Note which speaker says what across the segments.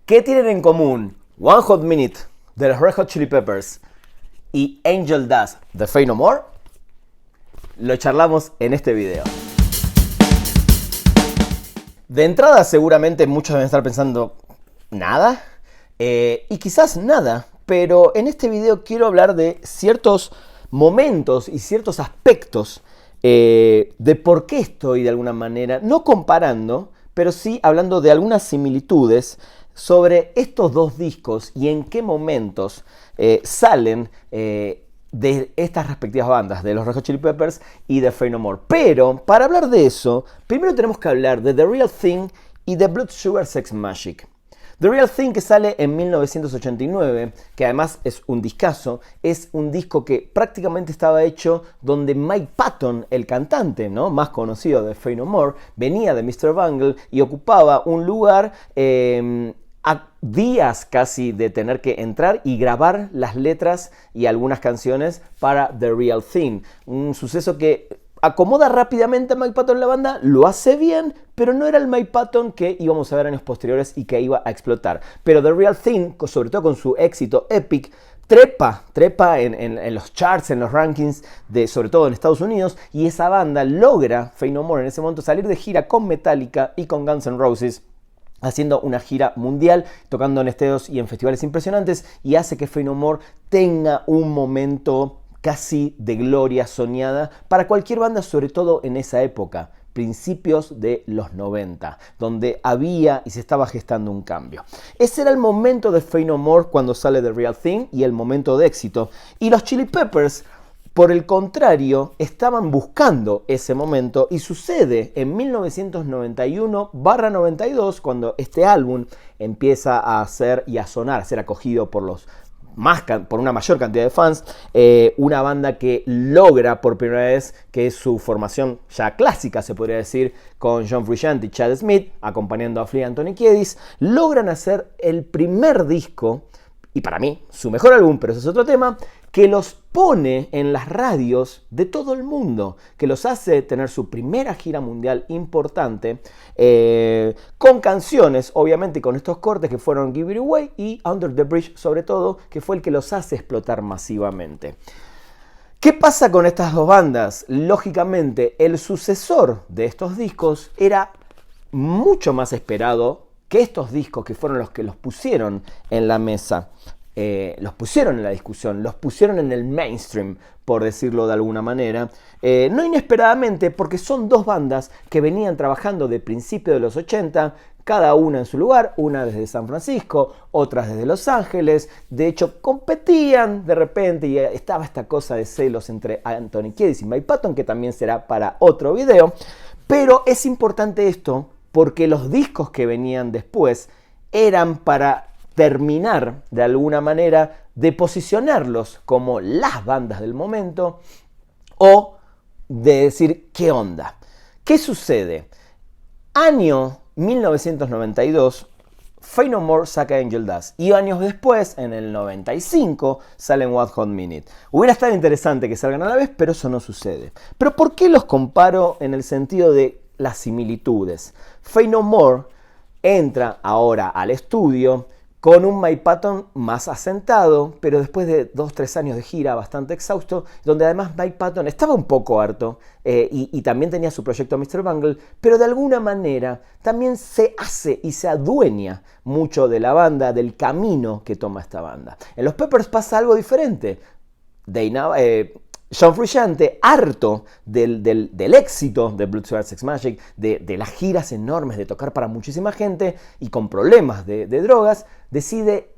Speaker 1: ¿Qué tienen en común One Hot Minute de los Red Hot Chili Peppers y Angel Dust de Faith No More? Lo charlamos en este video. De entrada seguramente muchos deben estar pensando, ¿nada? Y quizás nada, pero en este video quiero hablar de ciertos momentos y ciertos aspectos de por qué estoy de alguna manera, no comparando, pero sí hablando de algunas similitudes sobre estos dos discos y en qué momentos salen de estas respectivas bandas, de los Red Hot Chili Peppers y de Faith No More. Pero para hablar de eso, primero tenemos que hablar de The Real Thing y de Blood Sugar Sex Magik. The Real Thing, que sale en 1989, que además es un discazo, es un disco que prácticamente estaba hecho donde Mike Patton, el cantante, ¿no?, más conocido de Faith No More, venía de Mr. Bungle y ocupaba un lugar a días casi de tener que entrar y grabar las letras y algunas canciones para The Real Thing. Un suceso que acomoda rápidamente a Mike Patton en la banda, lo hace bien, pero no era el Mike Patton que íbamos a ver años posteriores y que iba a explotar. Pero The Real Thing, sobre todo con su éxito Epic, trepa en los charts, en los rankings, sobre todo en Estados Unidos, y esa banda logra, Faith No More en ese momento, salir de gira con Metallica y con Guns N' Roses, haciendo una gira mundial, tocando en estadios y en festivales impresionantes, y hace que Faith No More tenga un momento casi de gloria soñada para cualquier banda, sobre todo en esa época, principios de los 90, donde había y se estaba gestando un cambio. Ese era el momento de Faith No More cuando sale The Real Thing y el momento de éxito. Y los Chili Peppers, por el contrario, estaban buscando ese momento, y sucede en 1991/92, cuando este álbum empieza a hacer y a sonar, a ser acogido por una mayor cantidad de fans, una banda que logra por primera vez que su formación ya clásica, se podría decir, con John Frusciante y Chad Smith, acompañando a Flea y Anthony Kiedis, logran hacer el primer disco, y para mí su mejor álbum, pero ese es otro tema, que los pone en las radios de todo el mundo, que los hace tener su primera gira mundial importante, con canciones, obviamente con estos cortes que fueron Give It Away y Under the Bridge, sobre todo, que fue el que los hace explotar masivamente. ¿Qué pasa con estas dos bandas? Lógicamente, el sucesor de estos discos era mucho más esperado que estos discos, que fueron los que los pusieron en la mesa. Los pusieron en la discusión, los pusieron en el mainstream, por decirlo de alguna manera, no inesperadamente, porque son dos bandas que venían trabajando de principios de los 80, cada una en su lugar, una desde San Francisco, otras desde Los Ángeles. De hecho, competían de repente y estaba esta cosa de celos entre Anthony Kiedis y Mike Patton, que también será para otro video. Pero es importante esto porque los discos que venían después eran para terminar de alguna manera de posicionarlos como las bandas del momento, o de decir qué onda. ¿Qué sucede? Año 1992, Faith No More saca Angel Dust, y años después, en el 95, salen One Hot Minute. Hubiera estado interesante que salgan a la vez, pero eso no sucede. ¿Pero por qué los comparo en el sentido de las similitudes? Faith No More entra ahora al estudio con un Mike Patton más asentado, pero después de 2-3 años de gira bastante exhausto, donde además Mike Patton estaba un poco harto y también tenía su proyecto Mr. Bungle, pero de alguna manera también se hace y se adueña mucho de la banda, del camino que toma esta banda. En los Peppers pasa algo diferente. John Frusciante, harto del éxito de Blood Sugar Sex Magik, de las giras enormes, de tocar para muchísima gente y con problemas de drogas, decide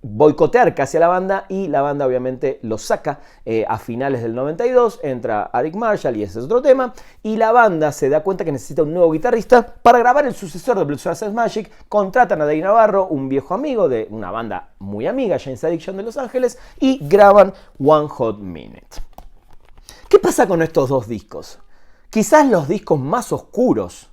Speaker 1: boicotear casi a la banda, y la banda obviamente lo saca a finales del 92, entra Eric Marshall y ese es otro tema, y la banda se da cuenta que necesita un nuevo guitarrista para grabar el sucesor de Blood Sugar Sex Magik. Contratan a Dave Navarro, un viejo amigo de una banda muy amiga, Jane's Addiction de Los Ángeles, y graban One Hot Minute. ¿Qué pasa con estos dos discos? Quizás los discos más oscuros,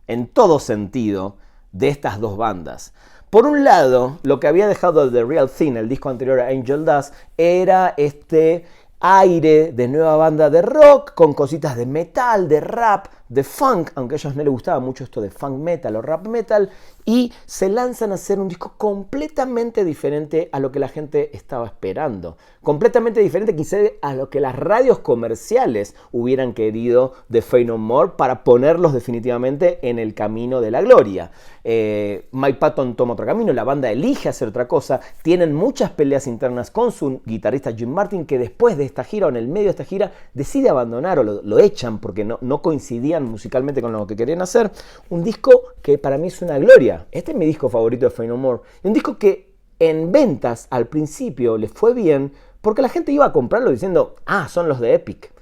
Speaker 1: en todo sentido, de estas dos bandas. Por un lado, lo que había dejado The Real Thing, el disco anterior a Angel Dust, era este aire de nueva banda de rock, con cositas de metal, de rap, de funk, aunque a ellos no les gustaba mucho esto de funk metal o rap metal, y se lanzan a hacer un disco completamente diferente a lo que la gente estaba esperando. Completamente diferente quizá a lo que las radios comerciales hubieran querido de Faith No More para ponerlos definitivamente en el camino de la gloria. Mike Patton toma otro camino, la banda elige hacer otra cosa, tienen muchas peleas internas con su guitarrista Jim Martin, que después de esta gira o en el medio de esta gira decide abandonar o lo echan porque no coincidían musicalmente con lo que querían hacer. Un disco que para mí es una gloria. Este es mi disco favorito de Faith No More. Un disco que en ventas al principio les fue bien porque la gente iba a comprarlo diciendo, son los de Epic.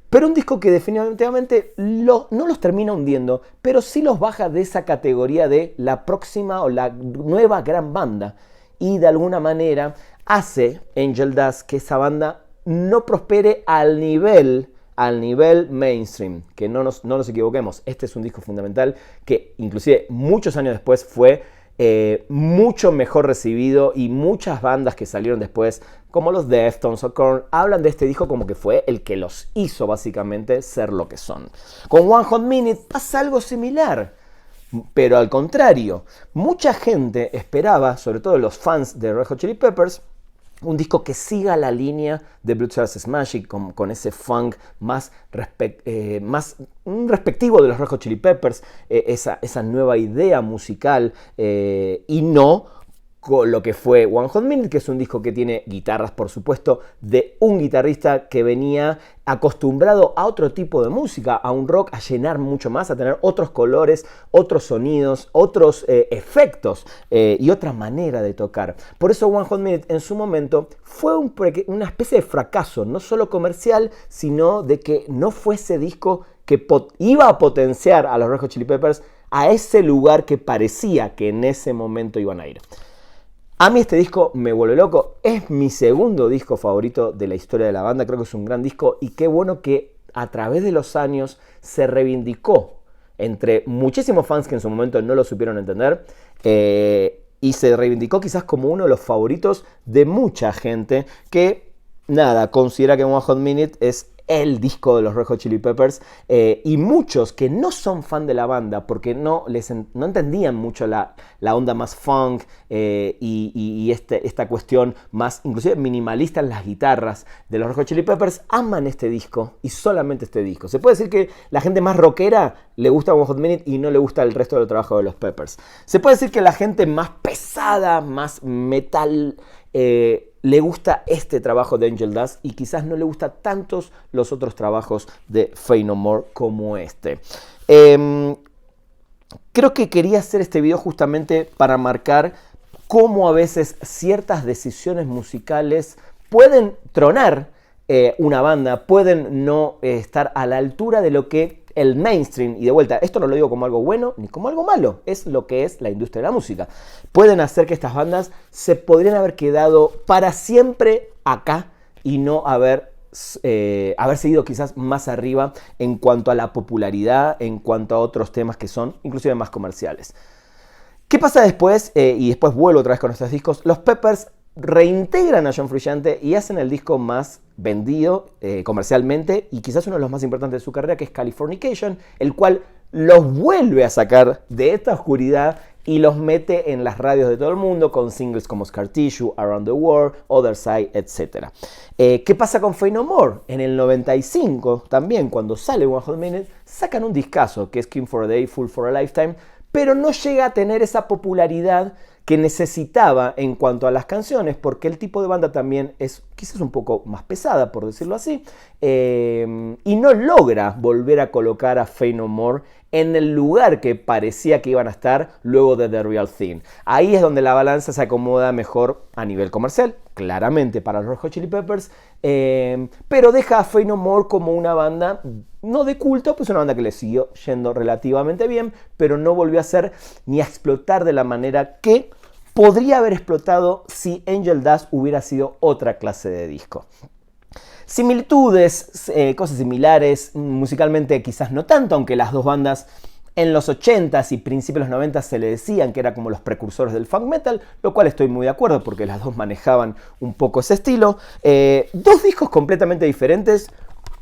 Speaker 1: Pero un disco que definitivamente no los termina hundiendo, pero sí los baja de esa categoría de la próxima o la nueva gran banda. Y de alguna manera hace Angel Dust que esa banda no prospere al nivel mainstream. Que no nos equivoquemos, este es un disco fundamental que inclusive muchos años después fue mucho mejor recibido, y muchas bandas que salieron después, como los Deftones o Korn, hablan de este disco como que fue el que los hizo básicamente ser lo que son. Con One Hot Minute pasa algo similar, pero al contrario, mucha gente esperaba, sobre todo los fans de Red Hot Chili Peppers, un disco que siga la línea de Blood Cells Magic con ese funk más respectivo de los Red Hot Chili Peppers, esa nueva idea musical, y no con lo que fue One Hot Minute, que es un disco que tiene guitarras, por supuesto, de un guitarrista que venía acostumbrado a otro tipo de música, a un rock, a llenar mucho más, a tener otros colores, otros sonidos, otros efectos y otra manera de tocar. Por eso One Hot Minute en su momento fue una especie de fracaso, no solo comercial, sino de que no fue ese disco que iba a potenciar a los Red Hot Chili Peppers a ese lugar que parecía que en ese momento iban a ir. A mí este disco me vuelve loco, es mi segundo disco favorito de la historia de la banda, creo que es un gran disco, y qué bueno que a través de los años se reivindicó entre muchísimos fans que en su momento no lo supieron entender, y se reivindicó quizás como uno de los favoritos de mucha gente que, considera que One Hot Minute es el disco de los Red Hot Chili Peppers, y muchos que no son fan de la banda porque no entendían mucho la onda más funk, y esta cuestión más inclusive minimalista en las guitarras de los Red Hot Chili Peppers, aman este disco y solamente este disco. Se puede decir que la gente más rockera le gusta One Hot Minute y no le gusta el resto del trabajo de los Peppers. Se puede decir que la gente más pesada, más metal, le gusta este trabajo de Angel Dust y quizás no le gusta tantos los otros trabajos de Faith No More como este. Creo que quería hacer este video justamente para marcar cómo a veces ciertas decisiones musicales pueden tronar una banda, pueden no estar a la altura de lo que el mainstream, y de vuelta, esto no lo digo como algo bueno ni como algo malo, es lo que es la industria de la música. Pueden hacer que estas bandas se podrían haber quedado para siempre acá y no haber seguido quizás más arriba en cuanto a la popularidad, en cuanto a otros temas que son inclusive más comerciales. ¿Qué pasa después? Y después vuelvo otra vez con estos discos. Los Peppers reintegran a John Frusciante y hacen el disco más vendido comercialmente y quizás uno de los más importantes de su carrera, que es Californication, el cual los vuelve a sacar de esta oscuridad y los mete en las radios de todo el mundo con singles como Scar Tissue, Around the World, Other Side, etc. ¿Qué pasa con Faith No More? En el 95 también, cuando sale One Hot Minute, sacan un discazo que es King for a Day, Fool for a Lifetime, pero no llega a tener esa popularidad que necesitaba en cuanto a las canciones, porque el tipo de banda también es quizás un poco más pesada, por decirlo así, y no logra volver a colocar a Faith No More en el lugar que parecía que iban a estar luego de The Real Thing. Ahí es donde la balanza se acomoda mejor a nivel comercial, claramente para los Red Hot Chili Peppers, pero deja a Faith No More como una banda no de culto, pues una banda que le siguió yendo relativamente bien, pero no volvió a ser ni a explotar de la manera que podría haber explotado si Angel Dust hubiera sido otra clase de disco. Similitudes, cosas similares, musicalmente quizás no tanto, aunque las dos bandas en los 80s y principios de los 90s se le decían que eran como los precursores del funk metal, lo cual estoy muy de acuerdo porque las dos manejaban un poco ese estilo. Dos discos completamente diferentes,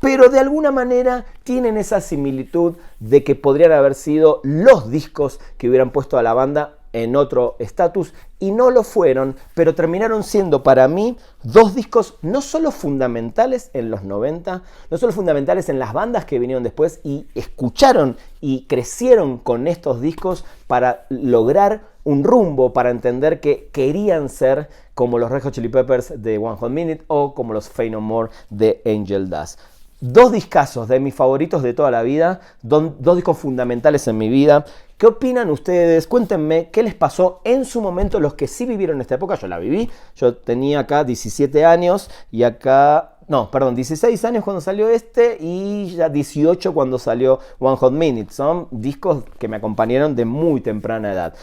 Speaker 1: pero de alguna manera tienen esa similitud de que podrían haber sido los discos que hubieran puesto a la banda en otro estatus, y no lo fueron, pero terminaron siendo para mí dos discos no solo fundamentales en los 90, no solo fundamentales en las bandas que vinieron después y escucharon y crecieron con estos discos para lograr un rumbo, para entender que querían ser como los Red Hot Chili Peppers de One Hot Minute o como los Faith No More de Angel Dust. Dos discazos de mis favoritos de toda la vida, dos discos fundamentales en mi vida. ¿Qué opinan ustedes? Cuéntenme qué les pasó en su momento, los que sí vivieron esta época. Yo la viví, yo tenía acá 17 años y acá... No, perdón, 16 años cuando salió este y ya 18 cuando salió One Hot Minute. Son discos que me acompañaron de muy temprana edad.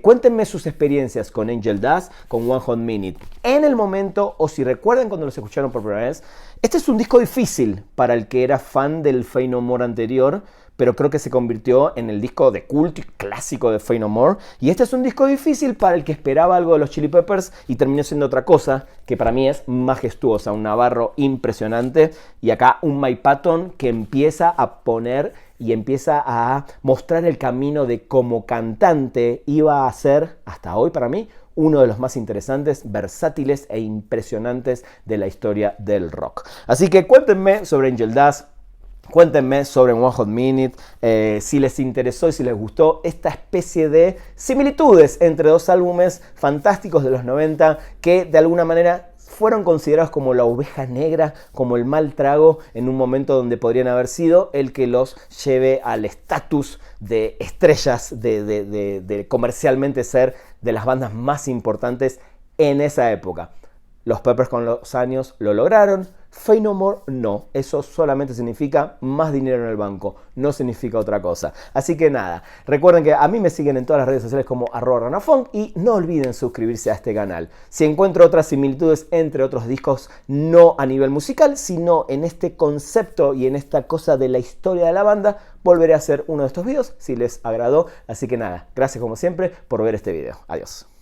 Speaker 1: Cuéntenme sus experiencias con Angel Dust, con One Hot Minute. En el momento, o si recuerdan cuando los escucharon por primera vez, este es un disco difícil para el que era fan del Faith No More anterior, pero creo que se convirtió en el disco de culto y clásico de Faith No More. Y este es un disco difícil para el que esperaba algo de los Chili Peppers y terminó siendo otra cosa que para mí es majestuosa, un Navarro impresionante. Y acá un Mike Patton que empieza a poner y empieza a mostrar el camino de cómo cantante iba a ser, hasta hoy para mí, uno de los más interesantes, versátiles e impresionantes de la historia del rock. Así que cuéntenme sobre Angel Dust. Cuéntenme sobre One Hot Minute, si les interesó y si les gustó esta especie de similitudes entre dos álbumes fantásticos de los 90 que de alguna manera fueron considerados como la oveja negra, como el mal trago en un momento donde podrían haber sido el que los lleve al estatus de estrellas, de comercialmente ser de las bandas más importantes en esa época. Los Peppers con los años lo lograron. Faith No More no, eso solamente significa más dinero en el banco, no significa otra cosa. Así que nada, recuerden que a mí me siguen en todas las redes sociales como @ranafunk y no olviden suscribirse a este canal. Si encuentro otras similitudes entre otros discos, no a nivel musical, sino en este concepto y en esta cosa de la historia de la banda, volveré a hacer uno de estos videos si les agradó. Así que nada, gracias como siempre por ver este video. Adiós.